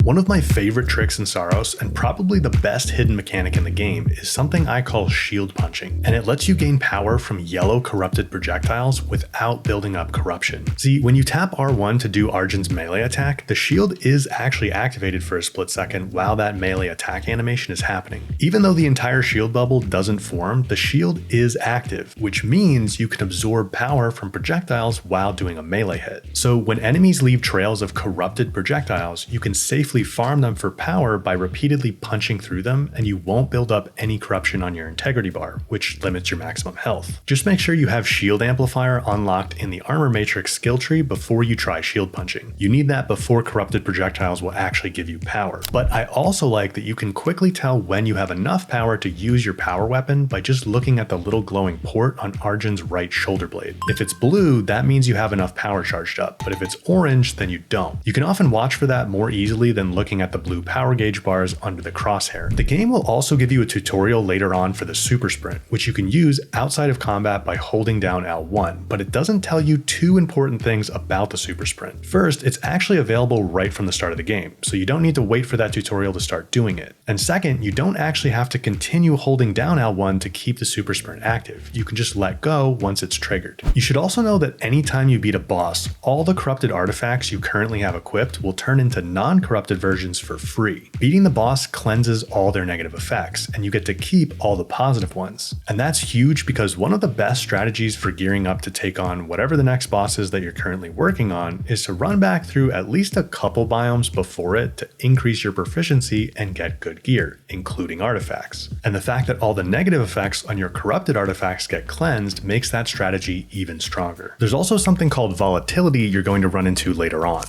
One of my favorite tricks in Saros, and probably the best hidden mechanic in the game, is something I call shield punching, and it lets you gain power from yellow corrupted projectiles without building up corruption. See, when you tap R1 to do Arjun's melee attack, the shield is actually activated for a split second while that melee attack animation is happening. Even though the entire shield bubble doesn't form, the shield is active, which means you can absorb power from projectiles while doing a melee hit. So when enemies leave trails of corrupted projectiles, you can safely farm them for power by repeatedly punching through them, and you won't build up any corruption on your integrity bar, which limits your maximum health. Just make sure you have shield amplifier unlocked in the armor matrix skill tree before you try shield punching. You need that before corrupted projectiles will actually give you power. But I also like that you can quickly tell when you have enough power to use your power weapon by just looking at the little glowing port on Arjun's right shoulder blade. If it's blue, that means you have enough power charged up, but if it's orange, then you don't. You can often watch for that more easily than looking at the blue power gauge bars under the crosshair. The game will also give you a tutorial later on for the super sprint, which you can use outside of combat by holding down L1, but it doesn't tell you two important things about the super sprint. First, it's actually available right from the start of the game, so you don't need to wait for that tutorial to start doing it. And second, you don't actually have to continue holding down L1 to keep the super sprint active. You can just let go once it's triggered. You should also know that anytime you beat a boss, all the corrupted artifacts you currently have equipped will turn into non-corrupted versions for free. Beating the boss cleanses all their negative effects, and you get to keep all the positive ones. And that's huge because one of the best strategies for gearing up to take on whatever the next boss is that you're currently working on is to run back through at least a couple biomes before it to increase your proficiency and get good gear, including artifacts. And the fact that all the negative effects on your corrupted artifacts get cleansed makes that strategy even stronger. There's also something called volatility you're going to run into later on.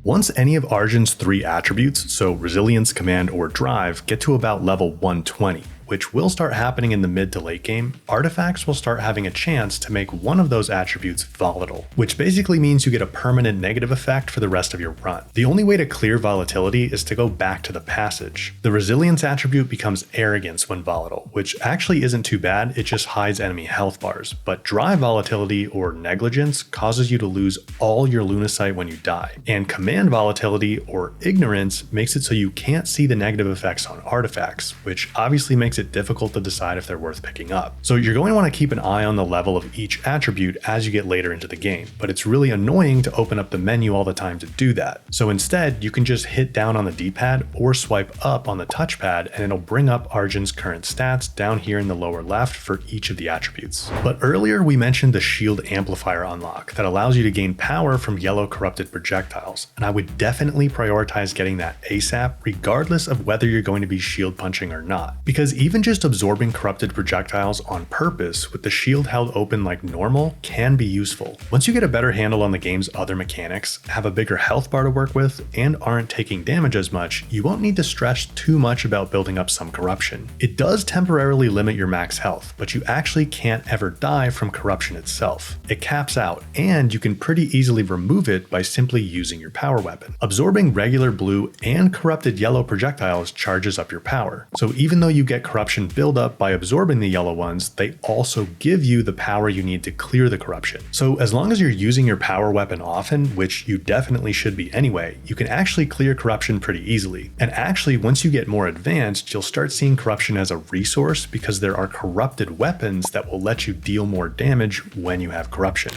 Once any of Arjun's 3 attributes, so resilience, command, or drive, get to about level 120, which will start happening in the mid to late game, artifacts will start having a chance to make one of those attributes volatile, which basically means you get a permanent negative effect for the rest of your run. The only way to clear volatility is to go back to the passage. The resilience attribute becomes arrogance when volatile, which actually isn't too bad, it just hides enemy health bars, but drive volatility or negligence causes you to lose all your lunacite when you die, and command volatility or ignorance makes it so you can't see the negative effects on artifacts, which obviously makes it difficult to decide if they're worth picking up. So you're going to want to keep an eye on the level of each attribute as you get later into the game, but it's really annoying to open up the menu all the time to do that. So instead, you can just hit down on the D-pad or swipe up on the touchpad and it'll bring up Arjun's current stats down here in the lower left for each of the attributes. But earlier we mentioned the shield amplifier unlock that allows you to gain power from yellow corrupted projectiles, and I would definitely prioritize getting that ASAP regardless of whether you're going to be shield punching or not, because even just absorbing corrupted projectiles on purpose with the shield held open like normal can be useful. Once you get a better handle on the game's other mechanics, have a bigger health bar to work with, and aren't taking damage as much, you won't need to stress too much about building up some corruption. It does temporarily limit your max health, but you actually can't ever die from corruption itself. It caps out, and you can pretty easily remove it by simply using your power weapon. Absorbing regular blue and corrupted yellow projectiles charges up your power, so even though you get corruption buildup by absorbing the yellow ones, they also give you the power you need to clear the corruption. So as long as you're using your power weapon often, which you definitely should be anyway, you can actually clear corruption pretty easily. And actually, once you get more advanced, you'll start seeing corruption as a resource because there are corrupted weapons that will let you deal more damage when you have corruption.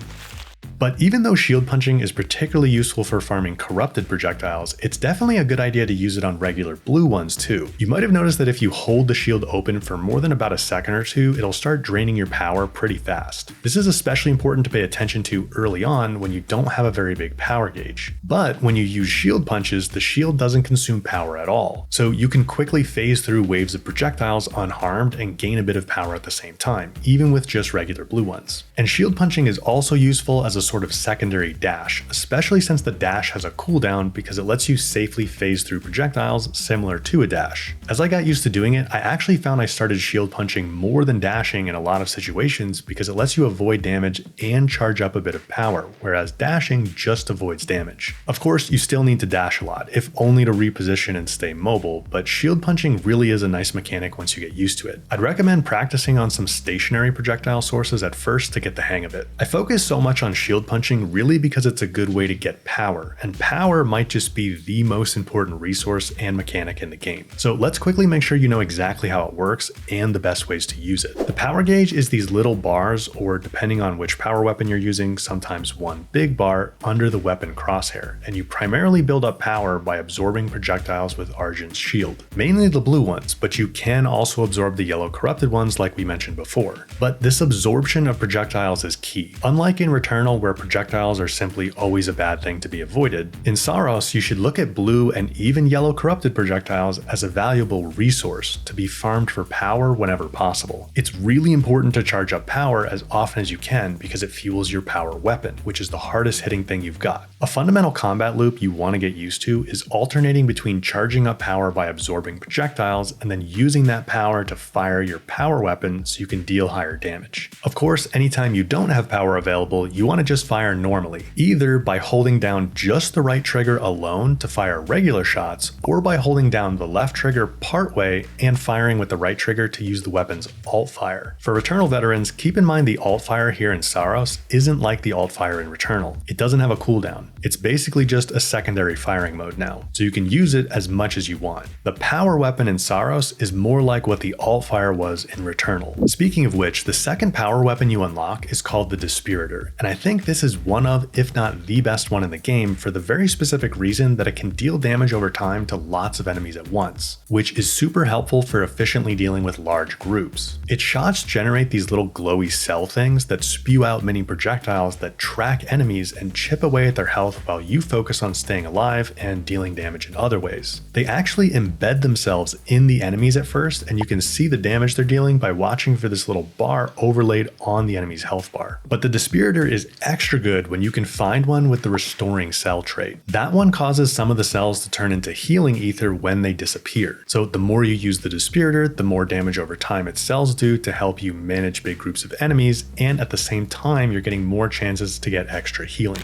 But even though shield punching is particularly useful for farming corrupted projectiles, it's definitely a good idea to use it on regular blue ones too. You might have noticed that if you hold the shield open for more than about a second or two, it'll start draining your power pretty fast. This is especially important to pay attention to early on when you don't have a very big power gauge. But when you use shield punches, the shield doesn't consume power at all, so you can quickly phase through waves of projectiles unharmed and gain a bit of power at the same time, even with just regular blue ones. And shield punching is also useful as a sort of secondary dash, especially since the dash has a cooldown because it lets you safely phase through projectiles similar to a dash. As I got used to doing it, I actually found I started shield punching more than dashing in a lot of situations because it lets you avoid damage and charge up a bit of power, whereas dashing just avoids damage. Of course, you still need to dash a lot, if only to reposition and stay mobile, but shield punching really is a nice mechanic once you get used to it. I'd recommend practicing on some stationary projectile sources at first to get the hang of it. I focus so much on shield shield punching really because it's a good way to get power, and power might just be the most important resource and mechanic in the game. So let's quickly make sure you know exactly how it works and the best ways to use it. The power gauge is these little bars, or depending on which power weapon you're using, sometimes one big bar under the weapon crosshair, and you primarily build up power by absorbing projectiles with Argent's shield. Mainly the blue ones, but you can also absorb the yellow corrupted ones like we mentioned before. But this absorption of projectiles is key. Unlike in Returnal, where projectiles are simply always a bad thing to be avoided, in Saros you should look at blue and even yellow corrupted projectiles as a valuable resource to be farmed for power whenever possible. It's really important to charge up power as often as you can because it fuels your power weapon, which is the hardest hitting thing you've got. A fundamental combat loop you want to get used to is alternating between charging up power by absorbing projectiles and then using that power to fire your power weapon so you can deal higher damage. Of course, anytime you don't have power available, you want to just fire normally, either by holding down just the right trigger alone to fire regular shots, or by holding down the left trigger partway and firing with the right trigger to use the weapon's alt fire. For Returnal veterans, keep in mind the alt fire here in Saros isn't like the alt fire in Returnal. It doesn't have a cooldown. It's basically just a secondary firing mode now, so you can use it as much as you want. The power weapon in Saros is more like what the alt fire was in Returnal. Speaking of which, the second power weapon you unlock is called the Dispiritor, and I think this is one of, if not the best one in the game, for the very specific reason that it can deal damage over time to lots of enemies at once, which is super helpful for efficiently dealing with large groups. Its shots generate these little glowy cell things that spew out mini projectiles that track enemies and chip away at their health while you focus on staying alive and dealing damage in other ways. They actually embed themselves in the enemies at first, and you can see the damage they're dealing by watching for this little bar overlaid on the enemy's health bar. But the Dispiritor is extra good when you can find one with the restoring cell trait. That one causes some of the cells to turn into healing ether when they disappear. So the more you use the Dispiritor, the more damage over time its cells do to help you manage big groups of enemies, and at the same time you're getting more chances to get extra healing.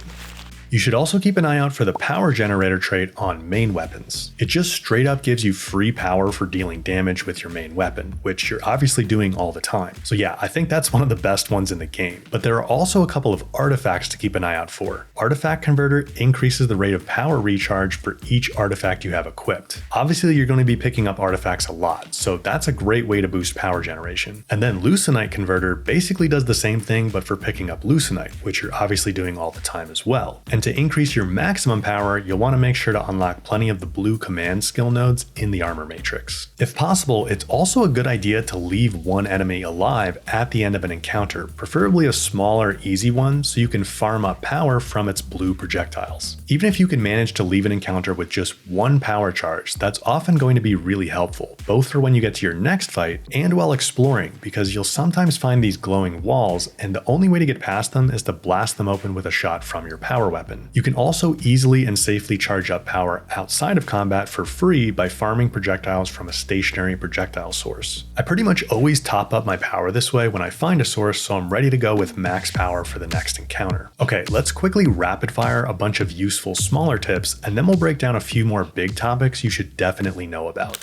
You should also keep an eye out for the power generator trait on main weapons. It just straight up gives you free power for dealing damage with your main weapon, which you're obviously doing all the time. So yeah, I think that's one of the best ones in the game. But there are also a couple of artifacts to keep an eye out for. Artifact Converter increases the rate of power recharge for each artifact you have equipped. Obviously you're going to be picking up artifacts a lot, so that's a great way to boost power generation. And then Lucenite Converter basically does the same thing but for picking up Lucenite, which you're obviously doing all the time as well. And to increase your maximum power, you'll want to make sure to unlock plenty of the blue command skill nodes in the armor matrix. If possible, it's also a good idea to leave one enemy alive at the end of an encounter, preferably a smaller, easy one, so you can farm up power from its blue projectiles. Even if you can manage to leave an encounter with just one power charge, that's often going to be really helpful, both for when you get to your next fight and while exploring, because you'll sometimes find these glowing walls, and the only way to get past them is to blast them open with a shot from your power weapon. You can also easily and safely charge up power outside of combat for free by farming projectiles from a stationary projectile source. I pretty much always top up my power this way when I find a source, so I'm ready to go with max power for the next encounter. Okay, let's quickly rapid fire a bunch of useful smaller tips, and then we'll break down a few more big topics you should definitely know about.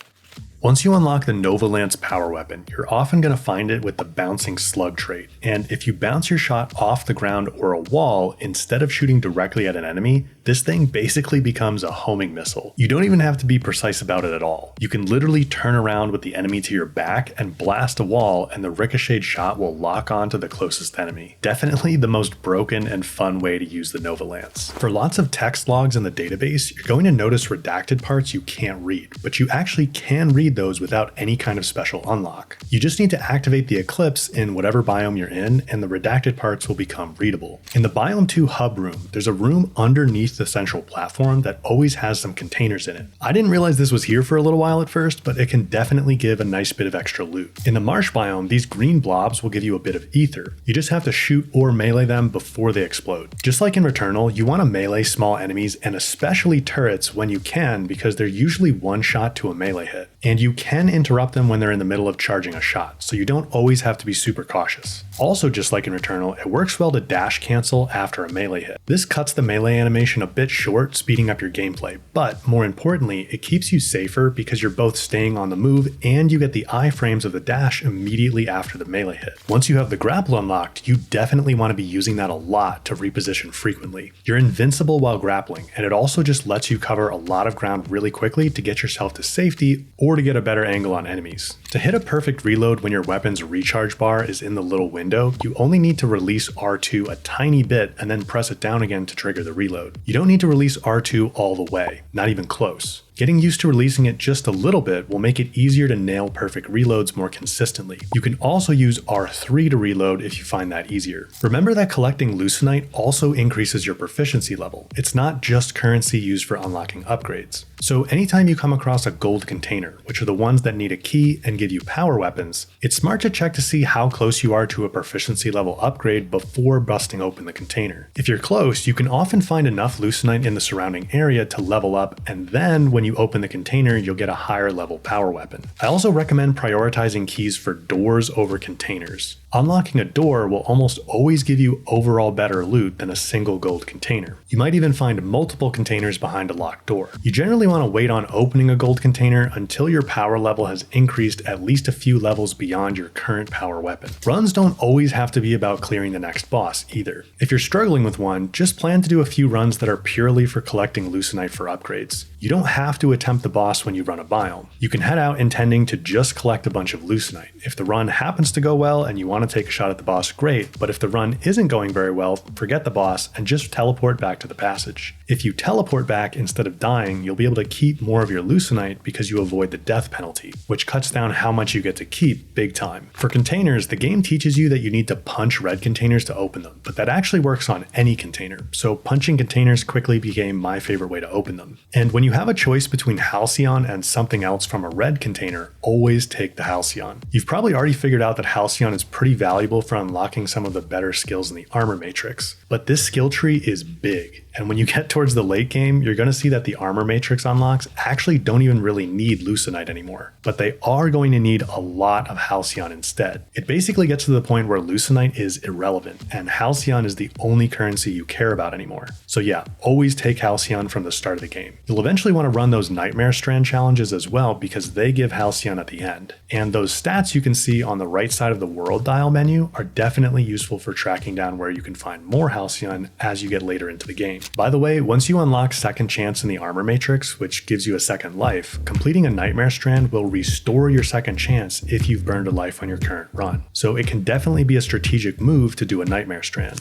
Once you unlock the Nova Lance power weapon, you're often going to find it with the bouncing slug trait, and if you bounce your shot off the ground or a wall instead of shooting directly at an enemy, this thing basically becomes a homing missile. You don't even have to be precise about it at all. You can literally turn around with the enemy to your back and blast a wall, and the ricocheted shot will lock onto the closest enemy. Definitely the most broken and fun way to use the Nova Lance. For lots of text logs in the database, you're going to notice redacted parts you can't read, but you actually can read those without any kind of special unlock. You just need to activate the eclipse in whatever biome you're in, and the redacted parts will become readable. In the Biome 2 hub room, there's a room underneath the central platform that always has some containers in it. I didn't realize this was here for a little while at first, but it can definitely give a nice bit of extra loot. In the marsh biome, these green blobs will give you a bit of ether. You just have to shoot or melee them before they explode. Just like in Returnal, you want to melee small enemies and especially turrets when you can, because they're usually one shot to a melee hit. And you can interrupt them when they're in the middle of charging a shot, so you don't always have to be super cautious. Also, just like in Returnal, it works well to dash cancel after a melee hit. This cuts the melee animation a bit short, speeding up your gameplay, but more importantly, it keeps you safer because you're both staying on the move and you get the iframes of the dash immediately after the melee hit. Once you have the grapple unlocked, you definitely want to be using that a lot to reposition frequently. You're invincible while grappling, and it also just lets you cover a lot of ground really quickly to get yourself to safety or to get a better angle on enemies. To hit a perfect reload when your weapon's recharge bar is in the little window, you only need to release R2 a tiny bit and then press it down again to trigger the reload. You don't need to release R2 all the way, not even close. Getting used to releasing it just a little bit will make it easier to nail perfect reloads more consistently. You can also use R3 to reload if you find that easier. Remember that collecting Lucenite also increases your proficiency level. It's not just currency used for unlocking upgrades. So anytime you come across a gold container, which are the ones that need a key and give you power weapons, it's smart to check to see how close you are to a proficiency level upgrade before busting open the container. If you're close, you can often find enough Lucenite in the surrounding area to level up, and then when you open the container, you'll get a higher level power weapon. I also recommend prioritizing keys for doors over containers. Unlocking a door will almost always give you overall better loot than a single gold container. You might even find multiple containers behind a locked door. You generally want to wait on opening a gold container until your power level has increased at least a few levels beyond your current power weapon. Runs don't always have to be about clearing the next boss either. If you're struggling with one, just plan to do a few runs that are purely for collecting Lucenite for upgrades. You don't have to attempt the boss when you run a biome. You can head out intending to just collect a bunch of Lucenite. If the run happens to go well and you want to take a shot at the boss, great, but if the run isn't going very well, forget the boss and just teleport back to the passage. If you teleport back instead of dying, you'll be able to keep more of your Lucenite because you avoid the death penalty, which cuts down how much you get to keep big time. For containers, the game teaches you that you need to punch red containers to open them, but that actually works on any container, so punching containers quickly became my favorite way to open them. And when you have a choice between Halcyon and something else from a red container, always take the Halcyon. You've probably already figured out that Halcyon is pretty valuable for unlocking some of the better skills in the armor matrix, but this skill tree is big, and when you get towards the late game, you're going to see that the armor matrix unlocks actually don't even really need Lucenite anymore, but they are going to need a lot of Halcyon instead. It basically gets to the point where Lucenite is irrelevant, and Halcyon is the only currency you care about anymore. So yeah, always take Halcyon from the start of the game. You'll eventually want to run those Nightmare Strand challenges as well because they give Halcyon at the end, and those stats you can see on the right side of the world dial menu are definitely useful for tracking down where you can find more Halcyon as you get later into the game. By the way, once you unlock Second Chance in the armor matrix, which gives you a second life, completing a Nightmare Strand will restore your second chance if you've burned a life on your current run. So it can definitely be a strategic move to do a Nightmare Strand.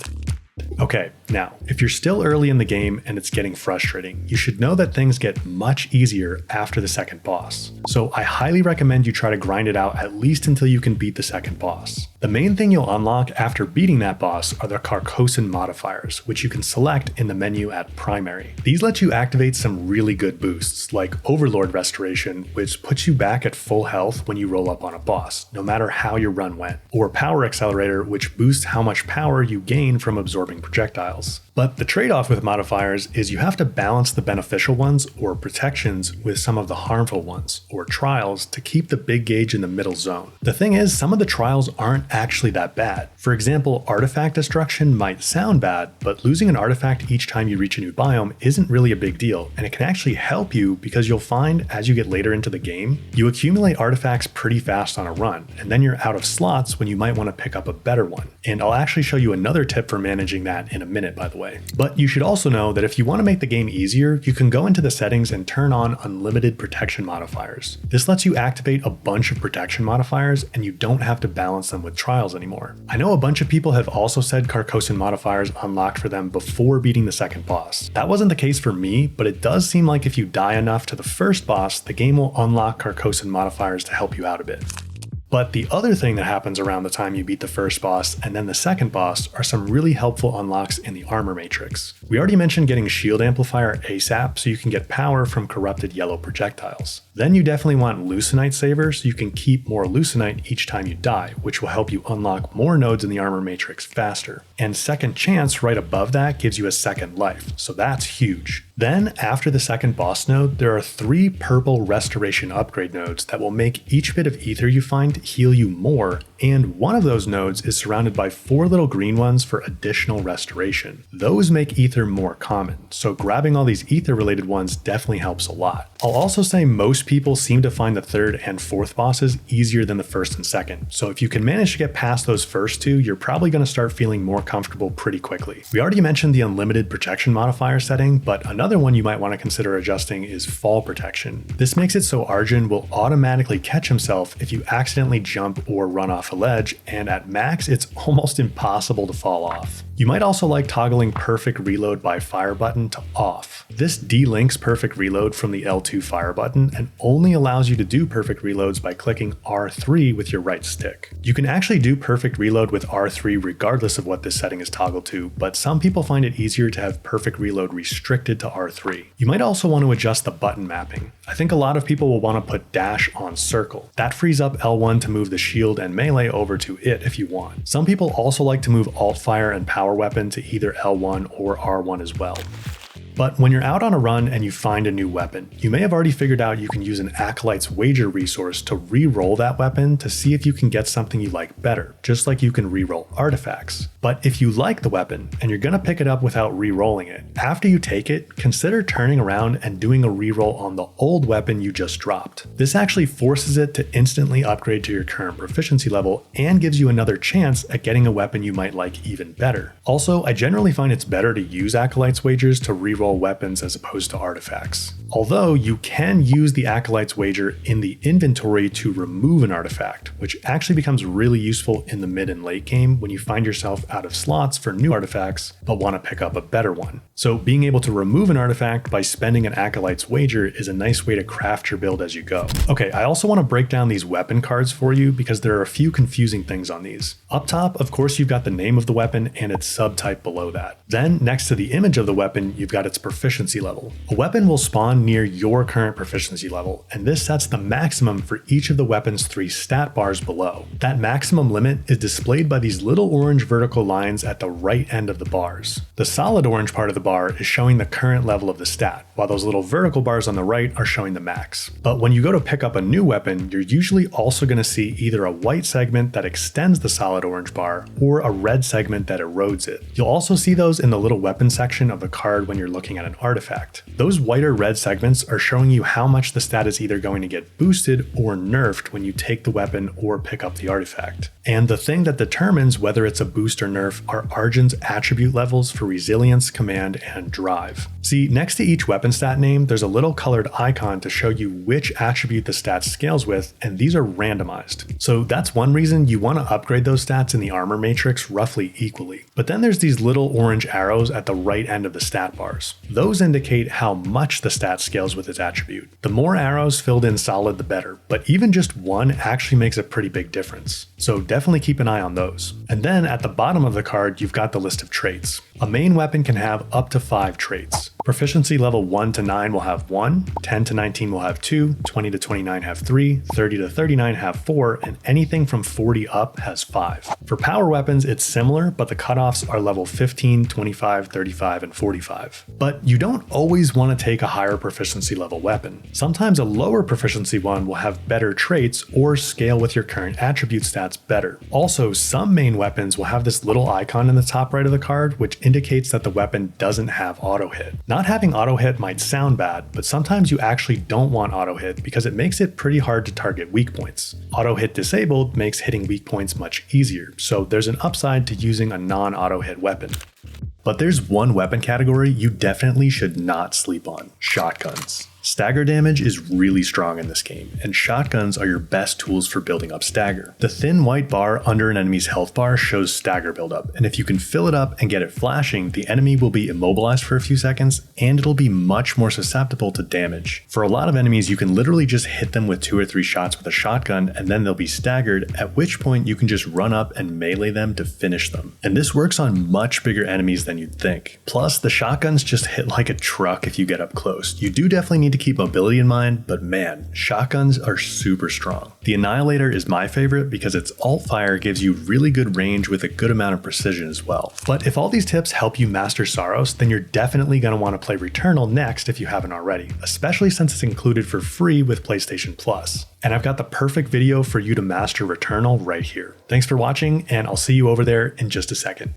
Okay, now, if you're still early in the game and it's getting frustrating, you should know that things get much easier after the second boss. So I highly recommend you try to grind it out at least until you can beat the second boss. The main thing you'll unlock after beating that boss are the Carcosan modifiers, which you can select in the menu at Primary. These let you activate some really good boosts, like Overlord Restoration, which puts you back at full health when you roll up on a boss, no matter how your run went, or Power Accelerator, which boosts how much power you gain from absorbing projectiles. But the trade-off with modifiers is you have to balance the beneficial ones, or protections, with some of the harmful ones, or trials, to keep the big gauge in the middle zone. The thing is, some of the trials aren't actually that bad. For example, artifact destruction might sound bad, but losing an artifact each time you reach a new biome isn't really a big deal, and it can actually help you because you'll find as you get later into the game, you accumulate artifacts pretty fast on a run, and then you're out of slots when you might want to pick up a better one. And I'll actually show you another tip for managing that in a minute, by the way. But you should also know that if you want to make the game easier, you can go into the settings and turn on unlimited protection modifiers. This lets you activate a bunch of protection modifiers and you don't have to balance them with trials anymore. I know a bunch of people have also said Carcosan modifiers unlocked for them before beating the second boss. That wasn't the case for me, but it does seem like if you die enough to the first boss, the game will unlock Carcosan modifiers to help you out a bit. But the other thing that happens around the time you beat the first boss and then the second boss are some really helpful unlocks in the armor matrix. We already mentioned getting Shield Amplifier ASAP so you can get power from corrupted yellow projectiles. Then you definitely want Lucenite Saver so you can keep more Lucenite each time you die, which will help you unlock more nodes in the armor matrix faster. And Second Chance right above that gives you a second life, so that's huge. Then, after the second boss node, there are 3 purple restoration upgrade nodes that will make each bit of ether you find heal you more, and one of those nodes is surrounded by 4 little green ones for additional restoration. Those make ether more common, so grabbing all these ether related ones definitely helps a lot. I'll also say most people seem to find the 3rd and 4th bosses easier than the 1st and 2nd, so if you can manage to get past those first 2, you're probably going to start feeling more comfortable pretty quickly. We already mentioned the unlimited protection modifier setting, but another one you might want to consider adjusting is fall protection. This makes it so Arjun will automatically catch himself if you accidentally jump or run off a ledge, and at max it's almost impossible to fall off. You might also like toggling perfect reload by fire button to off. This delinks perfect reload from the L2 fire button and only allows you to do perfect reloads by clicking R3 with your right stick. You can actually do perfect reload with R3 regardless of what this setting is toggled to, but some people find it easier to have perfect reload restricted to R3. You might also want to adjust the button mapping. I think a lot of people will want to put dash on circle. That frees up L1 to move the shield and melee over to it if you want. Some people also like to move alt fire and power weapon to either L1 or R1 as well. But when you're out on a run and you find a new weapon, you may have already figured out you can use an Acolyte's Wager resource to re-roll that weapon to see if you can get something you like better, just like you can re-roll artifacts. But if you like the weapon and you're gonna pick it up without re-rolling it, after you take it, consider turning around and doing a re-roll on the old weapon you just dropped. This actually forces it to instantly upgrade to your current proficiency level and gives you another chance at getting a weapon you might like even better. Also, I generally find it's better to use Acolyte's Wagers to re-roll weapons as opposed to artifacts. Although you can use the Acolyte's Wager in the inventory to remove an artifact, which actually becomes really useful in the mid and late game when you find yourself out of slots for new artifacts but want to pick up a better one. So being able to remove an artifact by spending an Acolyte's Wager is a nice way to craft your build as you go. Okay, I also want to break down these weapon cards for you because there are a few confusing things on these. Up top, of course, you've got the name of the weapon and its subtype below that. Then next to the image of the weapon, you've got its proficiency level. A weapon will spawn near your current proficiency level, and this sets the maximum for each of the weapon's 3 stat bars below. That maximum limit is displayed by these little orange vertical lines at the right end of the bars. The solid orange part of the bar is showing the current level of the stat, while those little vertical bars on the right are showing the max. But when you go to pick up a new weapon, you're usually also going to see either a white segment that extends the solid orange bar or a red segment that erodes it. You'll also see those in the little weapon section of the card when you're looking at an artifact. Those whiter red segments are showing you how much the stat is either going to get boosted or nerfed when you take the weapon or pick up the artifact. And the thing that determines whether it's a boost or nerf are Arjun's attribute levels for resilience, command, and drive. See, next to each weapon stat name, there's a little colored icon to show you which attribute the stat scales with, and these are randomized. So that's one reason you want to upgrade those stats in the armor matrix roughly equally. But then there's these little orange arrows at the right end of the stat bars. Those indicate how much the stat scales with its attribute. The more arrows filled in solid, the better, but even just one actually makes a pretty big difference. So definitely keep an eye on those. And then at the bottom of the card, you've got the list of traits. A main weapon can have up to 5 traits. Proficiency level 1 to 9 will have 1, 10 to 19 will have 2, 20 to 29 have 3, 30 to 39 have 4, and anything from 40 up has 5. For power weapons, it's similar, but the cutoffs are level 15, 25, 35, and 45. But you don't always want to take a higher proficiency level weapon. Sometimes a lower proficiency one will have better traits or scale with your current attribute stats better. Also, some main weapons will have this little icon in the top right of the card, which indicates that the weapon doesn't have auto hit. Not having auto hit might sound bad, but sometimes you actually don't want auto hit because it makes it pretty hard to target weak points. Auto hit disabled makes hitting weak points much easier, so there's an upside to using a non-auto hit weapon. But there's one weapon category you definitely should not sleep on: shotguns. Stagger damage is really strong in this game, and shotguns are your best tools for building up stagger. The thin white bar under an enemy's health bar shows stagger buildup, and if you can fill it up and get it flashing, the enemy will be immobilized for a few seconds, and it'll be much more susceptible to damage. For a lot of enemies, you can literally just hit them with 2 or 3 shots with a shotgun, and then they'll be staggered, at which point you can just run up and melee them to finish them. And this works on much bigger enemies than you'd think. Plus, the shotguns just hit like a truck if you get up close. You do definitely need need to keep mobility in mind, but man, shotguns are super strong. The Annihilator is my favorite because its alt fire gives you really good range with a good amount of precision as well. But if all these tips help you master Saros, then you're definitely going to want to play Returnal next if you haven't already, especially since it's included for free with PlayStation Plus. And I've got the perfect video for you to master Returnal right here. Thanks for watching, and I'll see you over there in just a second.